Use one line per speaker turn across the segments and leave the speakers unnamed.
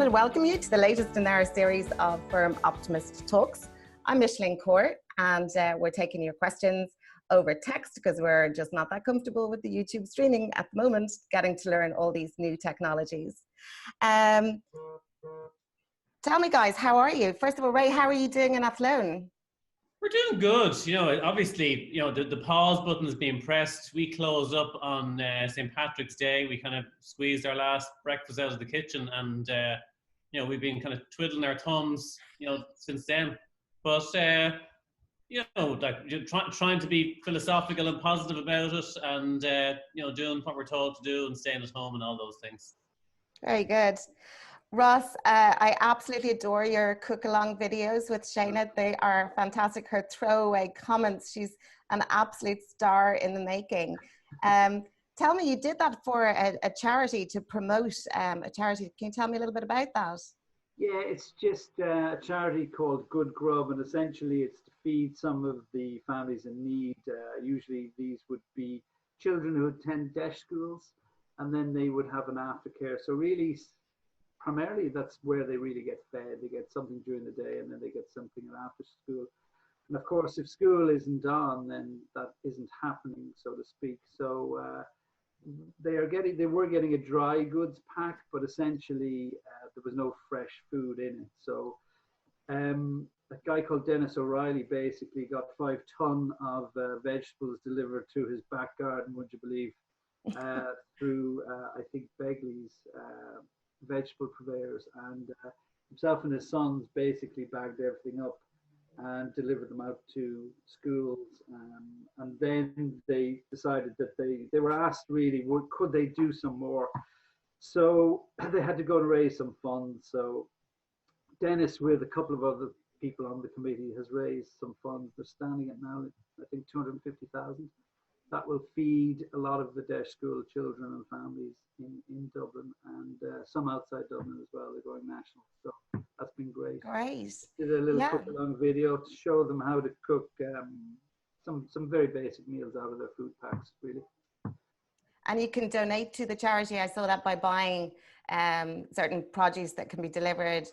wanted to welcome you to the latest in our series of Firm Optimist Talks. I'm Micheline Court, and we're taking your questions over text because we're just not that comfortable with the YouTube streaming at the moment, getting to learn all these new technologies. Tell me, guys, how are you? First of all, Ray, how are you doing in Athlone?
We're doing good. You know, obviously, you know, the pause button is being pressed. We closed up on St. Patrick's Day. We kind of squeezed our last breakfast out of the kitchen, and you know, we've been kind of twiddling our thumbs, you know, since then. But you know, like trying to be philosophical and positive about it, and you know, doing what we're told to do and staying at home and all those things.
Very good. Ross, I absolutely adore your cook-along videos with Shayna. They are fantastic. Her throwaway comments, she's an absolute star in the making. Tell me, you did that for a charity to promote a charity. Can you tell me a little bit about that?
Yeah, it's just a charity called Grub, and essentially it's to feed some of the families in need. Usually these would be children who attend DESH schools, and then they would have an aftercare. So really, primarily that's where they really get fed. They get something during the day, and then they get something after school. And of course, if school isn't on, then that isn't happening, so to speak. So they were getting a dry goods pack, but essentially there was no fresh food in it. So a guy called Dennis O'Reilly basically got 5 tons of vegetables delivered to his back garden, would you believe, through I think Begley's vegetable purveyors, and himself and his sons basically bagged everything up and delivered them out to schools, and then they decided that they were asked really, could they do some more? So they had to go and raise some funds. So Dennis, with a couple of other people on the committee, has raised some funds. They're standing at now, I think, 250,000. That will feed a lot of the DESH school children and families in Dublin, and some outside Dublin as well. They're going national, so that's been great.
Great.
Did a little cook-along video to show them how to cook some very basic meals out of their food packs, really.
And you can donate to the charity. I saw that by buying certain produce that can be delivered.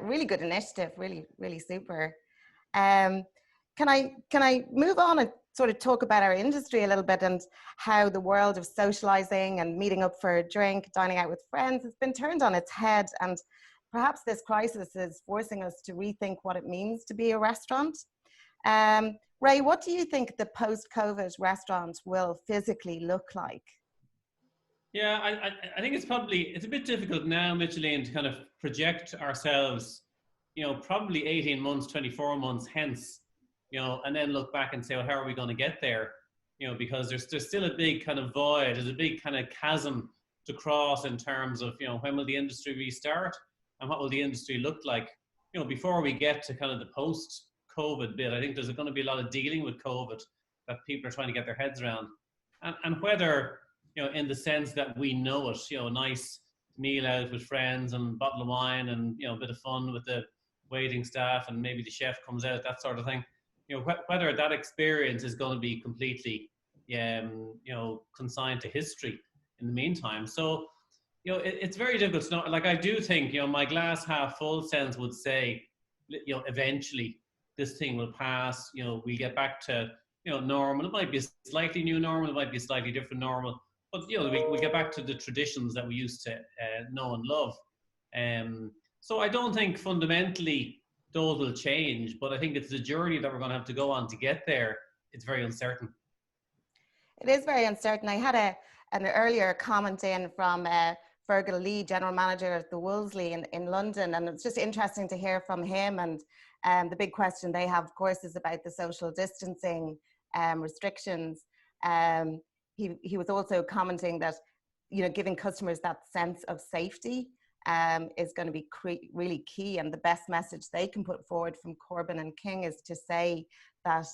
Really good initiative. Really, really super. Can I move on and sort of talk about our industry a little bit and how the world of socializing and meeting up for a drink, dining out with friends has been turned on its head, and perhaps this crisis is forcing us to rethink what it means to be a restaurant. Ray, what do you think the post-COVID restaurant will physically look like?
Yeah, I think it's a bit difficult now, Micheline, to kind of project ourselves, you know, probably 18 months, 24 months hence, you know, and then look back and say, well, how are we going to get there? You know, because there's still a big kind of void, there's a big kind of chasm to cross in terms of, you know, when will the industry restart and what will the industry look like? You know, before we get to kind of the post-COVID bit, I think there's going to be a lot of dealing with COVID that people are trying to get their heads around. And whether, you know, in the sense that we know it, you know, a nice meal out with friends and a bottle of wine and, you know, a bit of fun with the waiting staff and maybe the chef comes out, that sort of thing. You know, whether that experience is going to be completely, you know, consigned to history in the meantime. So, you know, it's very difficult to know. Like, I do think, you know, my glass half full sense would say, you know, eventually this thing will pass. You know, we get back to, you know, normal. It might be a slightly new normal. It might be a slightly different normal. But, you know, we get back to the traditions that we used to know and love. So I don't think fundamentally those will change, but I think it's the journey that we're going to have to go on to get there. It's very uncertain.
It is very uncertain. I had an earlier comment in from Fergal Lee, General Manager of the Wolseley in London, and it's just interesting to hear from him. And the big question they have, of course, is about the social distancing restrictions. He was also commenting that, you know, giving customers that sense of safety is going to be really key, and the best message they can put forward from Corbin and King is to say that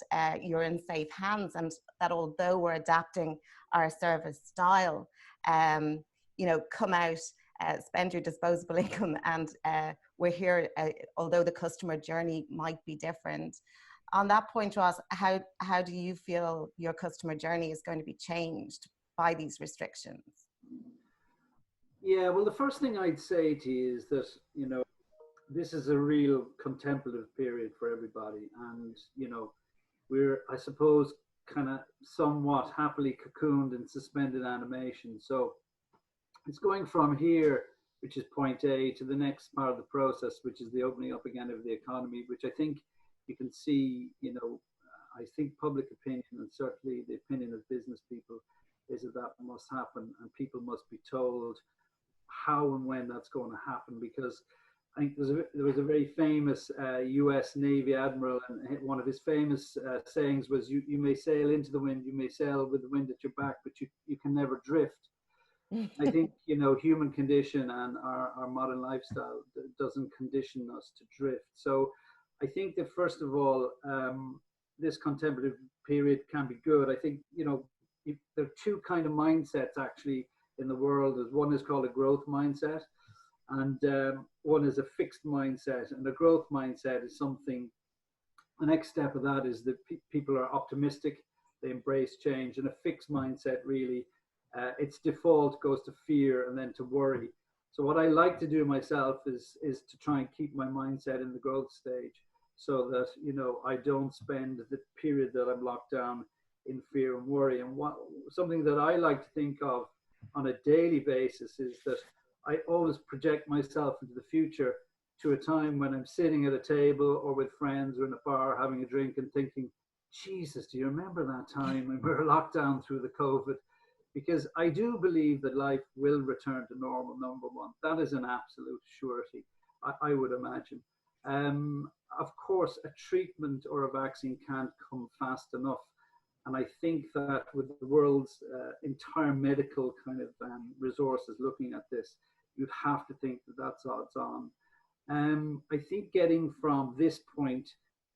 you're in safe hands, and that although we're adapting our service style, you know, come out, spend your disposable income, and we're here, although the customer journey might be different. On that point, Ross, how do you feel your customer journey is going to be changed by these restrictions?
Yeah, well, the first thing I'd say to you is that, this is a real contemplative period for everybody. And, we're, I suppose, kind of somewhat happily cocooned in suspended animation. So it's going from here, which is point A, to the next part of the process, which is the opening up again of the economy, which I think you can see, I think public opinion and certainly the opinion of business people is that that must happen and people must be told how and when that's going to happen, because I think there was a very famous US Navy admiral, and one of his famous sayings was, you may sail into the wind, you may sail with the wind at your back, but you can never drift. I think, human condition and our modern lifestyle doesn't condition us to drift. So I think that first of all, this contemplative period can be good. I think, there are two kind of mindsets actually in the world. One is called a growth mindset, and one is a fixed mindset. And a growth mindset is something, the next step of that is that people are optimistic, they embrace change. And a fixed mindset really, its default goes to fear and then to worry. So what I like to do myself is to try and keep my mindset in the growth stage, so that, I don't spend the period that I'm locked down in fear and worry. And something that I like to think of on a daily basis is that I always project myself into the future, to a time when I'm sitting at a table or with friends or in a bar having a drink and thinking, Jesus, do you remember that time when we were locked down through the COVID? Because I do believe that life will return to normal, number one. That is an absolute surety, I would imagine. Of course, a treatment or a vaccine can't come fast enough. And I think that with the world's entire medical kind of resources looking at this, you'd have to think that that's odds on. I think getting from this point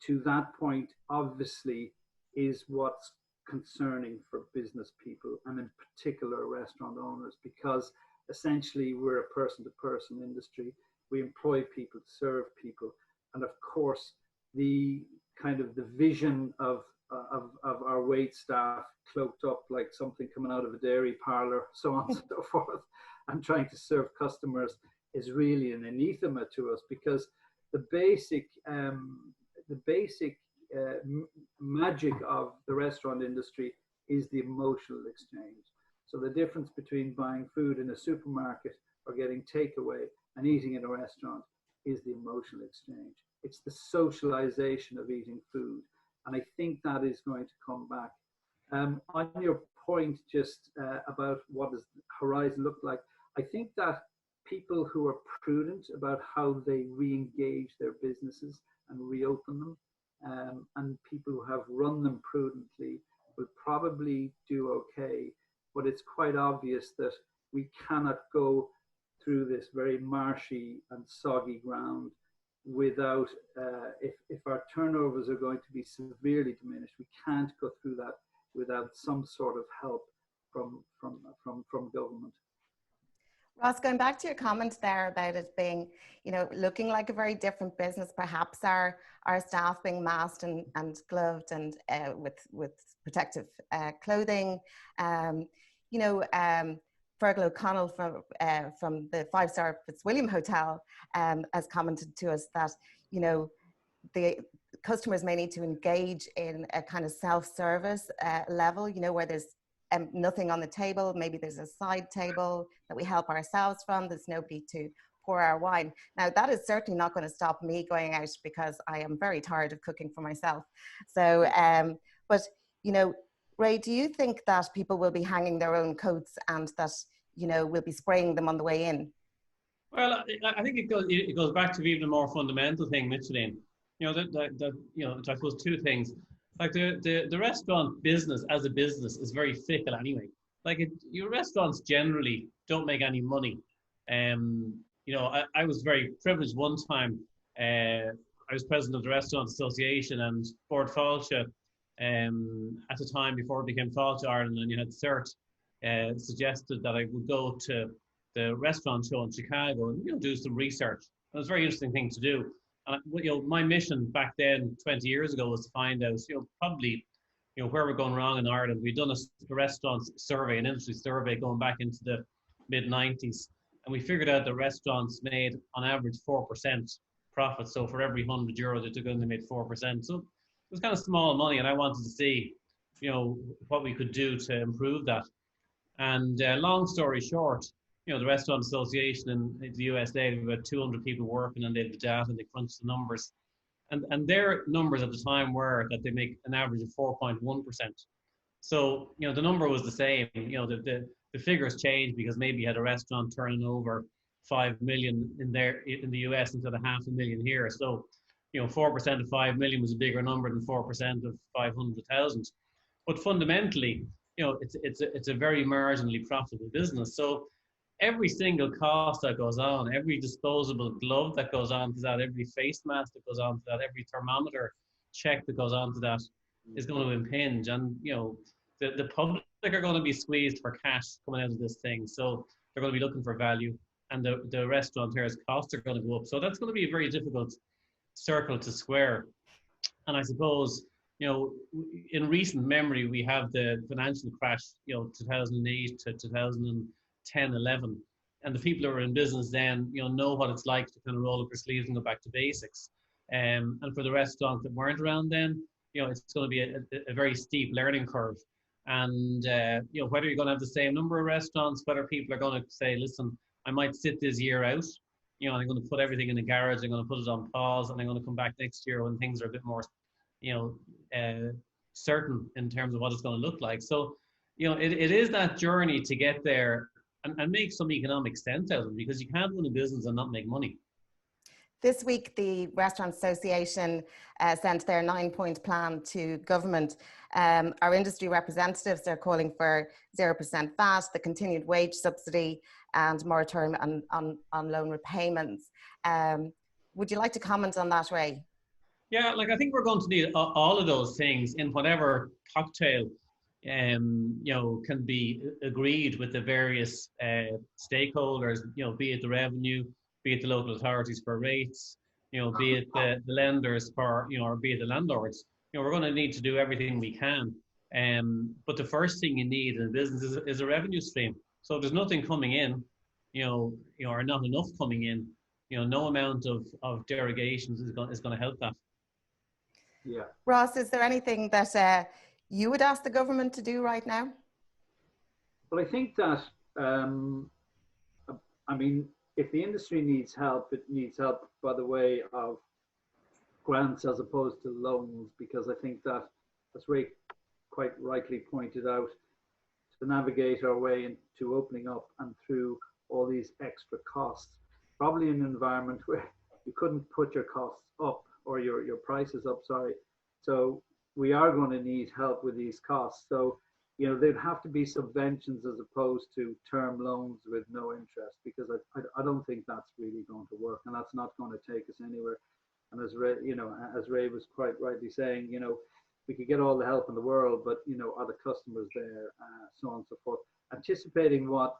to that point, obviously, is what's concerning for business people, and in particular restaurant owners, because essentially we're a person-to-person industry. We employ people to serve people. And of course, the kind of the vision of our wait staff cloaked up like something coming out of a dairy parlor, so on and so forth, and trying to serve customers is really an anathema to us, because the basic magic of the restaurant industry is the emotional exchange. So the difference between buying food in a supermarket or getting takeaway and eating in a restaurant is the emotional exchange. It's the socialization of eating food. And I think that is going to come back. On your point just about what does the horizon look like, I think that people who are prudent about how they re-engage their businesses and reopen them, and people who have run them prudently will probably do okay. But it's quite obvious that we cannot go through this very marshy and soggy ground without, if our turnovers are going to be severely diminished, we can't go through that without some sort of help from government.
Ross, going back to your comment there about it being, looking like a very different business, perhaps our staff being masked and gloved and with protective clothing. Fergal O'Connell from the 5-star Fitzwilliam Hotel has commented to us that, the customers may need to engage in a kind of self-service level, where there's nothing on the table. Maybe there's a side table that we help ourselves from. There's nobody to pour our wine. Now, that is certainly not going to stop me going out, because I am very tired of cooking for myself. So, but, Ray, do you think that people will be hanging their own coats and that, we'll be spraying them on the way in?
Well, I think it goes back to even a more fundamental thing, Micheline. I suppose two things. Like the restaurant business as a business is very fickle anyway. Like your restaurants generally don't make any money. I was very privileged one time. I was president of the Restaurant Association, and Board Fáilte, at the time before it became Fáilte Ireland, and you had CERT, suggested that I would go to the restaurant show in Chicago and do some research. It was a very interesting thing to do. And my mission back then, 20 years ago, was to find out, probably, where we're going wrong in Ireland. We'd done a restaurant survey, an industry survey, going back into the mid-90s, And we figured out the restaurants made on average 4% profit. So for every €100 they took in, they made 4%. So it was kind of small money, and I wanted to see, what we could do to improve that. And long story short, the Restaurant Association in the USA, have about 200 people working, and they have the data, and they crunch the numbers. And their numbers at the time were that they make an average of 4.1%. So, the number was the same. The figures changed because maybe you had a restaurant turning over 5 million in the US instead of 500,000 here. So, 4% of 5 million was a bigger number than 4% of 500,000. But fundamentally, it's a very marginally profitable business. So every single cost that goes on, every disposable glove that goes on to that, every face mask that goes on to that, every thermometer check that goes on to that is going to impinge. And, the public are going to be squeezed for cash coming out of this thing. So they're going to be looking for value, and the restaurateurs' costs are going to go up. So that's going to be a very difficult circle to square. And I suppose, in recent memory, we have the financial crash, 2008 to 2010, 11. And the people who are in business then, know what it's like to kind of roll up their sleeves and go back to basics. And for the restaurants that weren't around then, it's going to be a very steep learning curve. And, whether you're going to have the same number of restaurants, whether people are going to say, listen, I might sit this year out, I'm going to put everything in the garage, I'm going to put it on pause, and I'm going to come back next year when things are a bit more, certain in terms of what it's going to look like. So, it is that journey to get there and make some economic sense out of it, because you can't run a business and not make money.
This week, the Restaurant Association sent their 9-point plan to government. Our industry representatives are calling for 0% VAT, the continued wage subsidy, and moratorium on loan repayments. Would you like to comment on that, Ray?
Yeah, I think we're going to need all of those things in whatever cocktail, can be agreed with the various stakeholders, be it the revenue, be it the local authorities for rates, be it the lenders for, or be it the landlords. We're going to need to do everything we can. But the first thing you need in a business is a revenue stream. So if there's nothing coming in, or not enough coming in, no amount of derogations is going to help that.
Yeah.
Ross, is there anything that you would ask the government to do right now?
Well, I think that, if the industry needs help, it needs help by the way of grants as opposed to loans, because I think that, as Ray quite rightly pointed out, to navigate our way into opening up and through all these extra costs, probably in an environment where you couldn't put your costs up or your prices up, sorry. So we are going to need help with these costs. So, there'd have to be subventions as opposed to term loans with no interest, because I don't think that's really going to work, and that's not going to take us anywhere. And as Ray was quite rightly saying, we could get all the help in the world, but are the customers there, so on and so forth. Anticipating what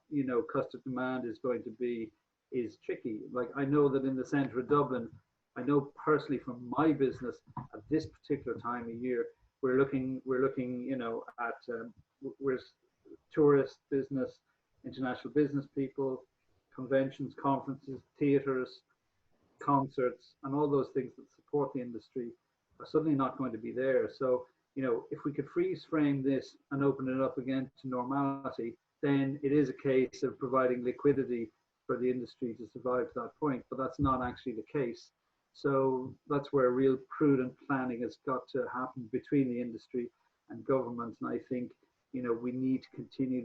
customer demand is going to be is tricky. Like, I know that in the centre of Dublin, I know personally from my business at this particular time of year, we're looking, at we're tourist business, international business people, conventions, conferences, theatres, concerts, and all those things that support the industry are suddenly not going to be there. So, if we could freeze frame this and open it up again to normality, then it is a case of providing liquidity for the industry to survive to that point. But that's not actually the case. So that's where real prudent planning has got to happen between the industry and government. And I think, we need to continue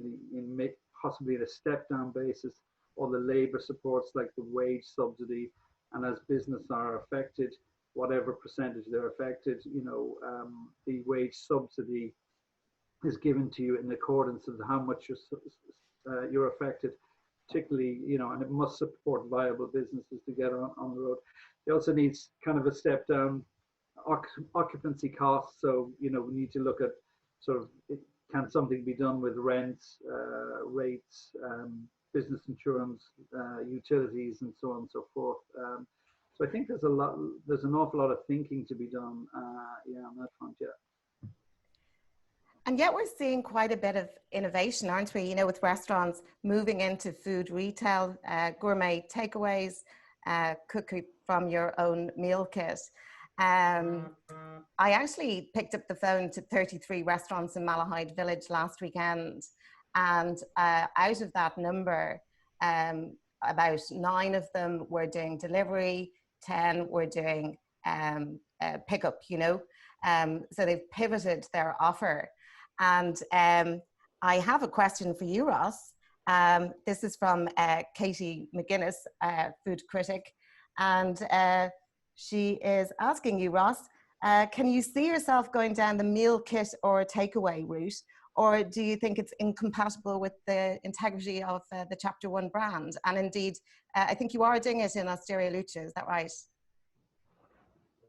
possibly at a step down basis, all the labour supports like the wage subsidy, and as business are affected, whatever percentage they're affected, the wage subsidy is given to you in accordance with how much you're affected, particularly, and it must support viable businesses to get on the road. It also needs kind of a step down occupancy costs. So, we need to look at sort of, can something be done with rents, rates, business insurance, utilities, and so on and so forth. So I think there's an awful lot of thinking to be done, on that front, yeah.
And yet we're seeing quite a bit of innovation, aren't we? You know, with restaurants moving into food retail, gourmet takeaways, cooking from your own meal kit. I actually picked up the phone to 33 restaurants in Malahide Village last weekend. And out of that number, about 9 of them were doing delivery, 10 were doing pickup, you know. So they've pivoted their offer. And I have a question for you, Ross. This is from Katie McGuinness, food critic. And she is asking you, Ross, can you see yourself going down the meal kit or takeaway route? Or do you think it's incompatible with the integrity of the Chapter 1 brand? And indeed, I think you are doing it in Osteria Luce, is that right?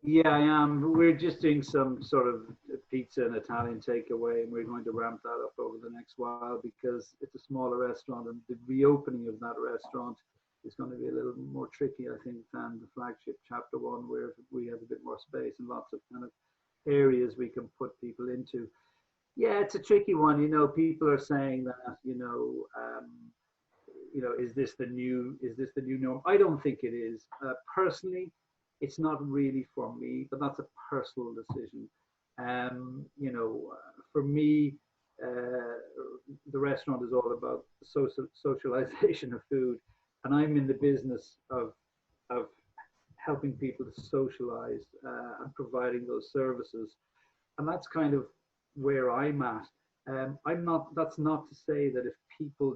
Yeah, I am. We're just doing some sort of pizza and Italian takeaway, and we're going to ramp that up over the next while because it's a smaller restaurant, and the reopening of that restaurant is going to be a little more tricky, I think, than the flagship Chapter 1, where we have a bit more space and lots of kind of areas we can put people into. Yeah, it's a tricky one. You know, people are saying that, is this the new norm? I don't think it is. Personally, it's not really for me, but that's a personal decision. For me, the restaurant is all about socialization of food, and I'm in the business of helping people to socialize and providing those services, and that's kind of where I'm at. That's not to say that if people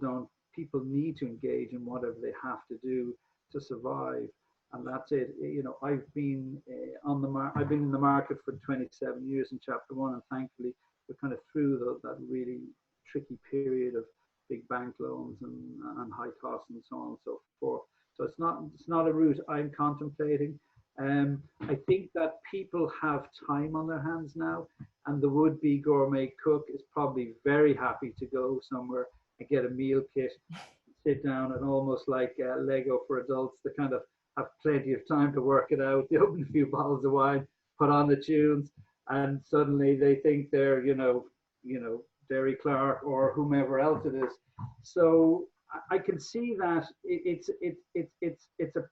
need to engage in whatever they have to do to survive, and that's it. You know, I've been I've been in the market for 27 years in Chapter 1, and thankfully we're kind of through that really tricky period of big bank loans and high costs and so on and so forth. So it's not a route I'm contemplating. I think that people have time on their hands now, and the would-be gourmet cook is probably very happy to go somewhere and get a meal kit, sit down, and almost like Lego for adults, to kind of have plenty of time to work it out. They open a few bottles of wine, put on the tunes, and suddenly they think they're, Derry Clark or whomever else it is. So I can see that it's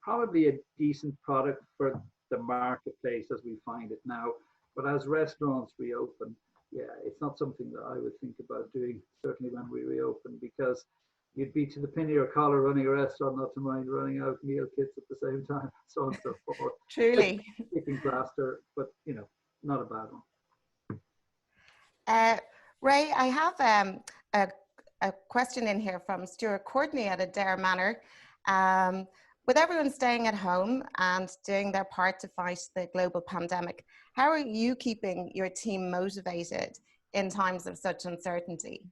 probably a decent product for the marketplace as we find it now. But as restaurants reopen, yeah, it's not something that I would think about doing, certainly when we reopen, because you'd be to the pin of your collar running a restaurant, not to mind running out meal kits at the same time, so on and so forth.
Truly.
Kicking plaster, but not a bad
one. Ray, I have a question in here from Stuart Courtney at Adair Manor. With everyone staying at home and doing their part to fight the global pandemic, how are you keeping your team motivated in times of such uncertainty?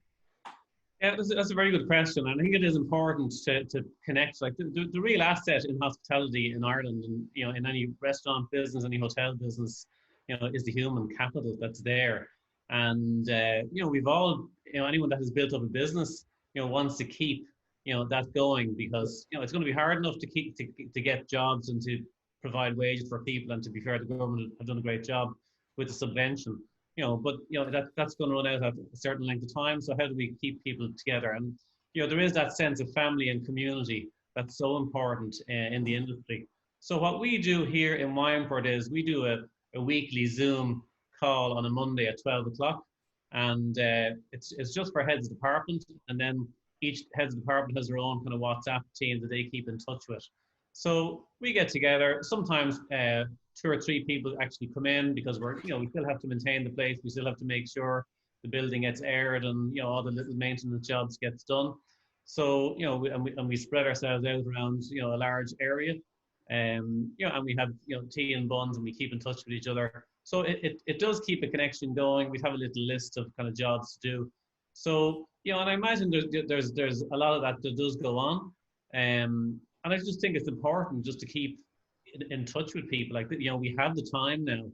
Yeah, that's a very good question. And I think it is important to connect. Like the real asset in hospitality in Ireland, and in any restaurant business, any hotel business, is the human capital that's there. And we've all, anyone that has built up a business, wants to keep that going, because it's going to be hard enough to get jobs and to provide wages for people. And to be fair, the government have done a great job with the subvention. But that's going to run out at a certain length of time. So how do we keep people together? And there is that sense of family and community that's so important in the industry. So what we do here in Wynford is we do a weekly Zoom call on a Monday at 12 o'clock, and it's just for heads of department, and then each heads of department has their own kind of WhatsApp team that they keep in touch with. So we get together. Sometimes 2 or 3 people actually come in, because we still have to maintain the place. We still have to make sure the building gets aired, and all the little maintenance jobs gets done. So we spread ourselves out around a large area, and we have tea and buns, and we keep in touch with each other. So it does keep a connection going. We have a little list of kind of jobs to do. So and I imagine there's a lot of that does go on, and I just think it's important just to keep in touch with people. Like we have the time now,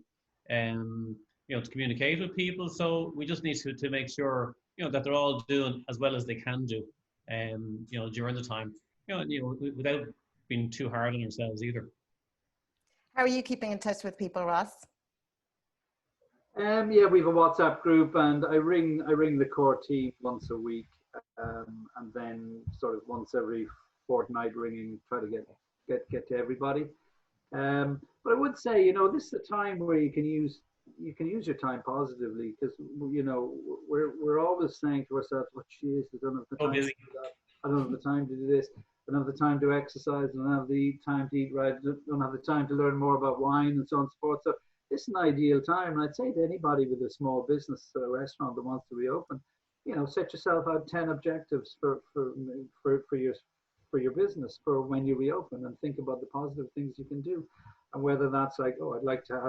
to communicate with people. So we just need to make sure that they're all doing as well as they can do, during the time, without being too hard on ourselves either.
How are you keeping in touch with people, Ross?
Yeah, we have a WhatsApp group, and I ring the core team once a week, and then sort of once every fortnight ringing, try to get to everybody. But I would say, this is a time where you can use your time positively, because we're always saying to ourselves, "Oh, jeez, I don't have the
So
time to
busy.
do that. I don't have the time to do this. I don't have the time to exercise. I don't have the time to eat right. I don't have the time to learn more about wine and so on and so forth." So it's an ideal time. And I'd say to anybody with a small business, restaurant that wants to reopen, set yourself out 10 objectives for your business for when you reopen, and think about the positive things you can do. And whether that's like, oh, I'd like to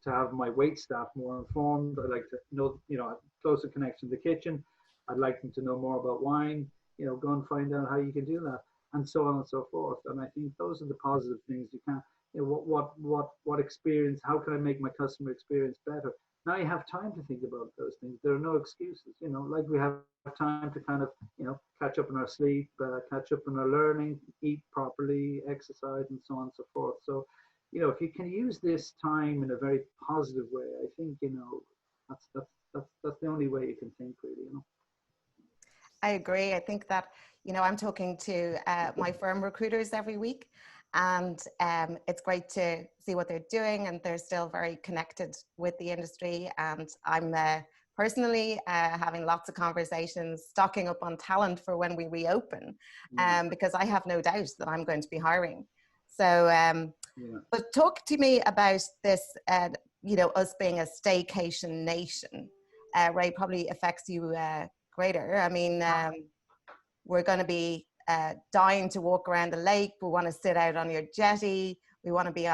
have my wait staff more informed. I'd like to know, have closer connection to the kitchen. I'd like them to know more about wine. Go and find out how you can do that, and so on and so forth. And I think those are the positive things you can. What experience? How can I make my customer experience better? Now you have time to think about those things. There are no excuses. Like we have time to kind of, catch up on our sleep, catch up on our learning, eat properly, exercise, and so on and so forth. So, if you can use this time in a very positive way, I think, that's the only way you can think, really.
I agree. I think that, I'm talking to my firm recruiters every week, and it's great to see what they're doing, and they're still very connected with the industry. And I'm personally having lots of conversations, stocking up on talent for when we reopen, because I have no doubt that I'm going to be hiring. So, but talk to me about this, us being a staycation nation. Ray, probably affects you greater. I mean, we're going to be dying to walk around the lake. We want to sit out on your jetty. We want to be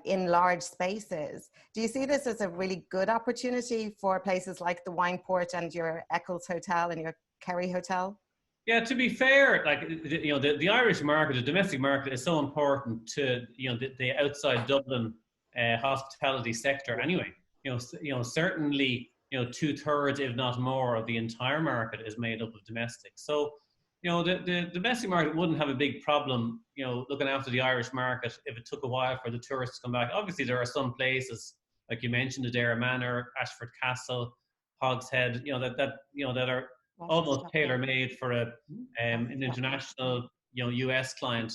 in large spaces. Do you see this as a really good opportunity for places like the Wineport and your Eccles Hotel and your Kerry Hotel?
Yeah, to be fair, like, the Irish market, the domestic market is so important to, the outside Dublin hospitality sector anyway. Certainly, 2/3, if not more, of the entire market is made up of domestic. So, the domestic market wouldn't have a big problem, looking after the Irish market if it took a while for the tourists to come back. Obviously, there are some places, like you mentioned, Adare Manor, Ashford Castle, Hogshead, that are almost tailor-made for an international, US client,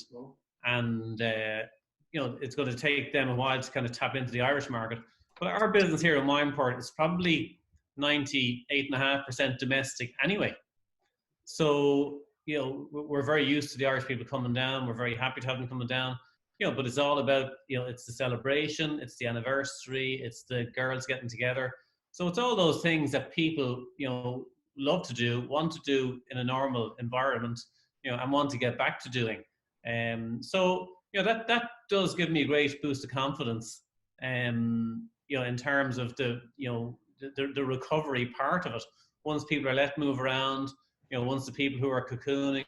and it's going to take them a while to kind of tap into the Irish market. But our business here in Wineport is probably 98.5% domestic anyway. So we're very used to the Irish people coming down. We're very happy to have them coming down. But it's all about, it's the celebration, it's the anniversary, it's the girls getting together. So it's all those things that people, love to do, want to do in a normal environment, and want to get back to doing. So, that does give me a great boost of confidence, in terms of the recovery part of it. Once people are let move around, once the people who are cocooning,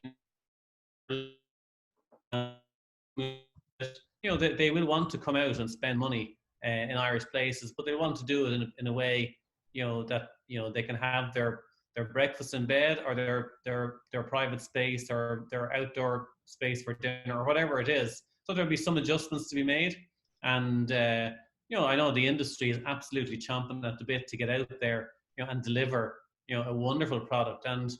they will want to come out and spend money in Irish places, but they want to do it in a way, that they can have their breakfast in bed, or their private space, or their outdoor space for dinner, or whatever it is. So there'll be some adjustments to be made, and I know the industry is absolutely chomping at the bit to get out there, and deliver, a wonderful product. And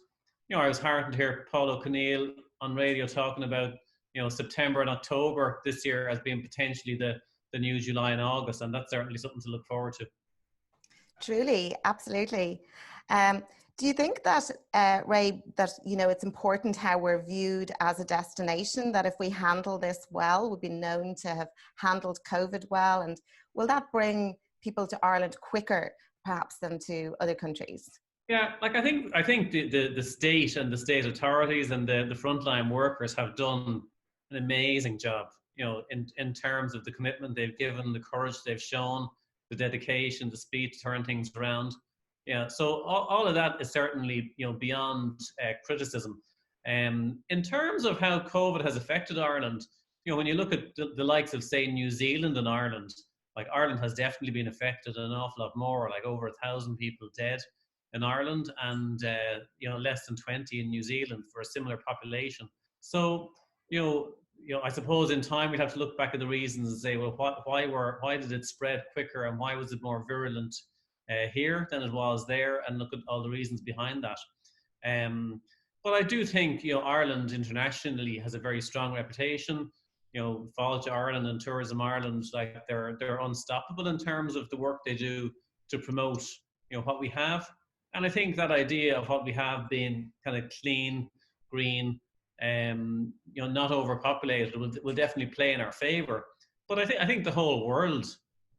I was heartened to hear Paul O'Connell on radio talking about, September and October this year as being potentially the new July and August, and that's certainly something to look forward to.
Truly, absolutely. Do you think that, Ray, that, it's important how we're viewed as a destination, that if we handle this well, we'll be known to have handled COVID well, and will that bring people to Ireland quicker, perhaps, than to other countries?
Yeah, like I think the state and the state authorities and the frontline workers have done an amazing job, in terms of the commitment they've given, the courage they've shown, the dedication, the speed to turn things around. Yeah, so all of that is certainly, beyond criticism. In terms of how COVID has affected Ireland, when you look at the likes of, say, New Zealand and Ireland, like Ireland has definitely been affected an awful lot more, like over 1,000 people dead in Ireland, and less than 20 in New Zealand for a similar population. So you know, I suppose in time we'd have to look back at the reasons and say, well, why did it spread quicker, and why was it more virulent here than it was there, and look at all the reasons behind that. But I do think, you know, Ireland internationally has a very strong reputation. You know, Fáilte Ireland and Tourism Ireland, like they're unstoppable in terms of the work they do to promote, you know, what we have. And I think that idea of what we have being kind of clean, green, you know, not overpopulated will definitely play in our favor. But I think the whole world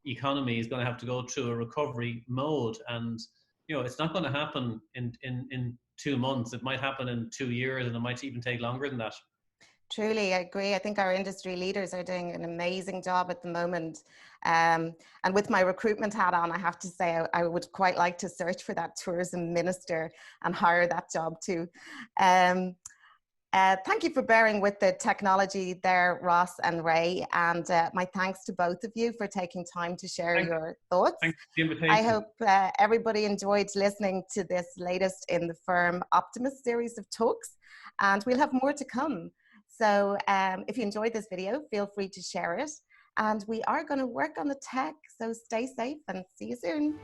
economy is going to have to go through a recovery mode, and you know, it's not going to happen in 2 months. It might happen in 2 years, and it might even take longer than that.
Truly, I agree. I think our industry leaders are doing an amazing job at the moment. And with my recruitment hat on, I have to say I would quite like to search for that tourism minister and hire that job too. Thank you for bearing with the technology there, Ross and Ray. And my thanks to both of you for taking time to share your thoughts.
Thanks for the invitation.
I hope everybody enjoyed listening to this latest in the Firm Optimist series of talks, and we'll have more to come. So if you enjoyed this video, feel free to share it. And we are going to work on the tech, so stay safe and see you soon.